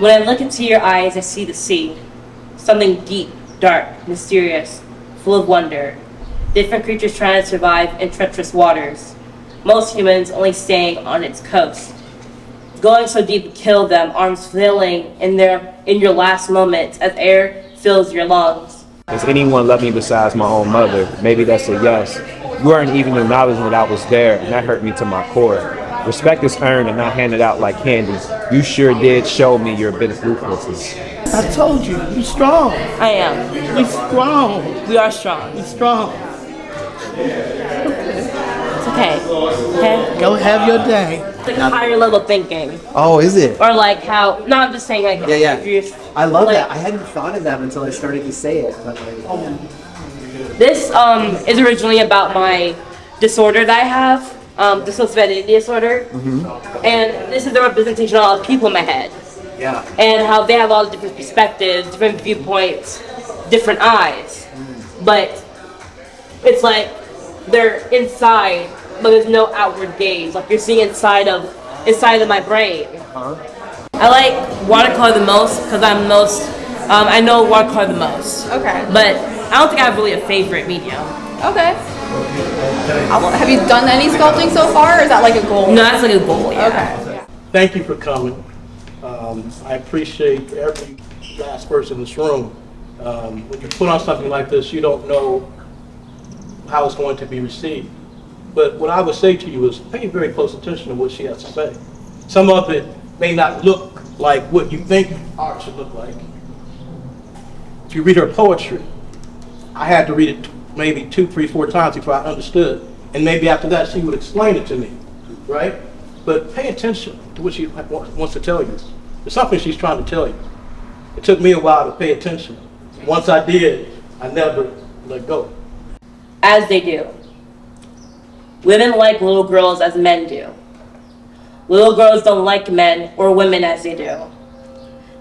When I look into your eyes, I see the sea. Something deep, dark, mysterious, full of wonder. Different creatures trying to survive in treacherous waters. Most humans only staying on its coast. Going so deep to kill them, arms flailing in your last moments as air fills your lungs. Does anyone love me besides my own mother? Maybe that's a yes. You weren't even acknowledging that I was there, and that hurt me to my core. Respect is earned and not handed out like candy. You sure did show me your bit of ruthlessness. I told you, you're strong. I am. You're strong. We are strong. You're strong. It's okay. Okay? Go have your day. It's like a higher level thinking. Oh, is it? Or like how, no, I'm just saying like, Yeah. if you're, I love like, that. I hadn't thought of that until I started to say it. But This is originally about my disorder that I have, dissociative disorder, and this is the representation of all the people in my head, yeah. and how they have all the different perspectives, different viewpoints, different eyes, but it's like they're inside, but there's no outward gaze. Like you're seeing inside of my brain. I like watercolor the most because I'm most. I know watercolor the most. Okay. But I don't think I have really a favorite medium. Okay. Have you done any sculpting so far, or is that like a goal? No, that's like a goal. Yeah. Okay. Thank you for coming. I appreciate every last person in this room. When you put on something like this, you don't know how it's going to be received. But what I would say to you is pay very close attention to what she has to say. Some of it may not look like what you think art should look like. If you read her poetry, I had to read it maybe 2, 3, 4 times before I understood. And maybe after that she would explain it to me, right? But pay attention to what she wants to tell you. There's something she's trying to tell you. It took me a while to pay attention. Once I did, I never let go. As they do. Women like little girls as men do. Little girls don't like men or women as they do.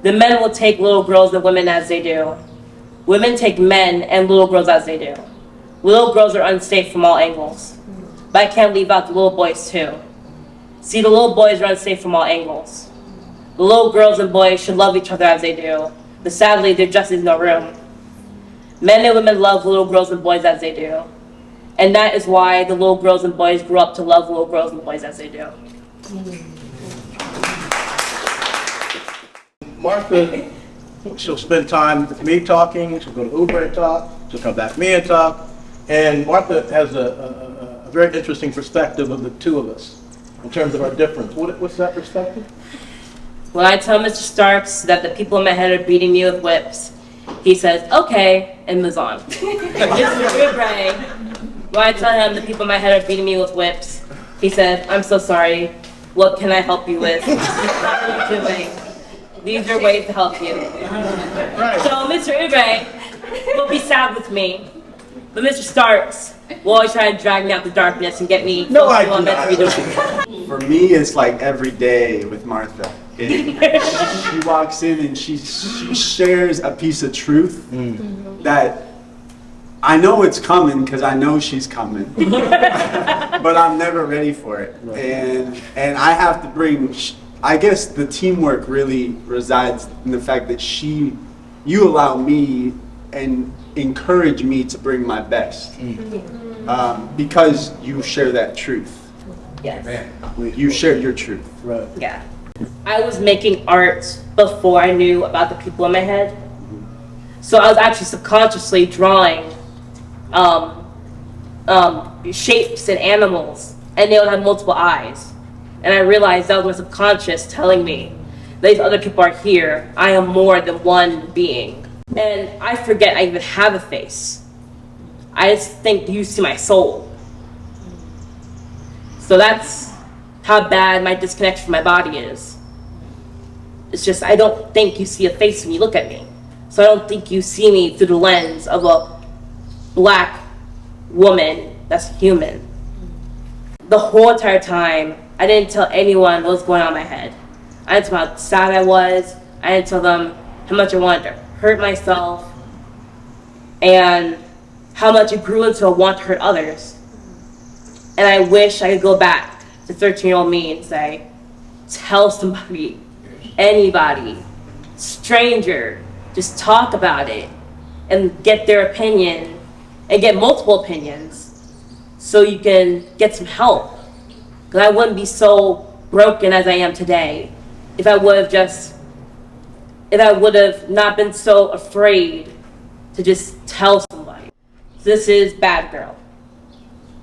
The men will take little girls and women as they do. Women take men and little girls as they do. Little girls are unsafe from all angles. But I can't leave out the little boys too. See, the little boys are unsafe from all angles. The little girls and boys should love each other as they do. But sadly, there just is no room. Men and women love little girls and boys as they do. And that is why the little girls and boys grew up to love little girls and boys as they do. Martha, she'll spend time with me talking, she'll go to Uber and talk, she'll come back to me and talk. And Martha has a very interesting perspective of the two of us in terms of our difference. What's that perspective? When I tell Mr. Starks that the people in my head are beating me with whips, he says, okay, and moves on. Mr. Ubre, when I tell him the people in my head are beating me with whips, he said, I'm so sorry. What can I help you with? What are you doing? These are ways to help you. So Mr. Ubre will be sad with me, but Mr. Starks will always try to drag me out the darkness and get me No, close I to what I'm do meant to be doing. For me, it's like every day with Martha. She walks in and she shares a piece of truth that I know it's coming because I know she's coming, but I'm never ready for it. And I have to bring, I guess the teamwork really resides in the fact that you allow me and encourage me to bring my best because you share that truth. Yes. You share your truth. Right. Yeah. I was making art before I knew about the people in my head. So I was actually subconsciously drawing shapes and animals, and they would have multiple eyes. And I realized that was my subconscious telling me these other people are here. I am more than one being. And I forget I even have a face. I just think you see my soul. So that's how bad my disconnection from my body is. It's just I don't think you see a face when you look at me. So I don't think you see me through the lens of a black woman that's human. The whole entire time, I didn't tell anyone what was going on in my head. I didn't tell them how sad I was. I didn't tell them how much I wanted to hurt myself and how much it grew into a want to hurt others. And I wish I could go back to 13-year-old me and say, tell somebody, anybody, stranger, just talk about it and get their opinion and get multiple opinions so you can get some help. Because I wouldn't be so broken as I am today if I would have not been so afraid to just tell somebody. This is Bad Girl.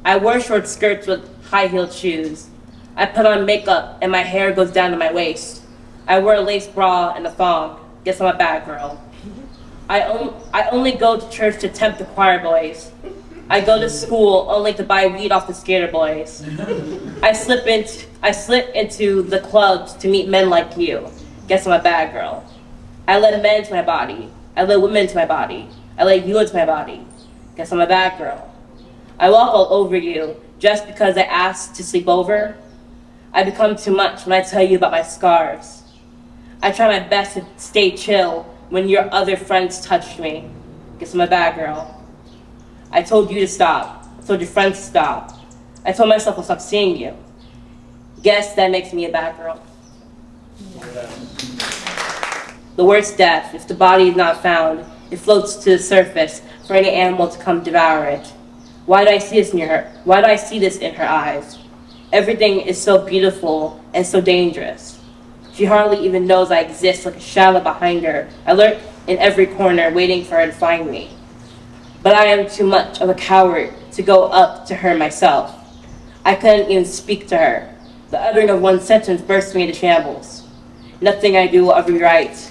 I wear short skirts with high-heeled shoes. I put on makeup and my hair goes down to my waist. I wear a lace bra and a thong. Guess I'm a bad girl. I only go to church to tempt the choir boys. I go to school only to buy weed off the skater boys. I slip into the clubs to meet men like you. Guess I'm a bad girl. I let men into my body. I let women into my body. I let you into my body. Guess I'm a bad girl. I walk all over you just because I asked to sleep over. I become too much when I tell you about my scars. I try my best to stay chill when your other friends touched me. Guess I'm a bad girl. I told you to stop. I told your friends to stop. I told myself I'll stop seeing you. Guess that makes me a bad girl. The word's death. If the body is not found, it floats to the surface for any animal to come devour it. Why do I see this near her? Why do I see this in her eyes? Everything is so beautiful and so dangerous. She hardly even knows I exist, like a shadow behind her. I lurk in every corner, waiting for her to find me. But I am too much of a coward to go up to her myself. I couldn't even speak to her. The uttering of one sentence burst me into shambles. Nothing I do will ever be right.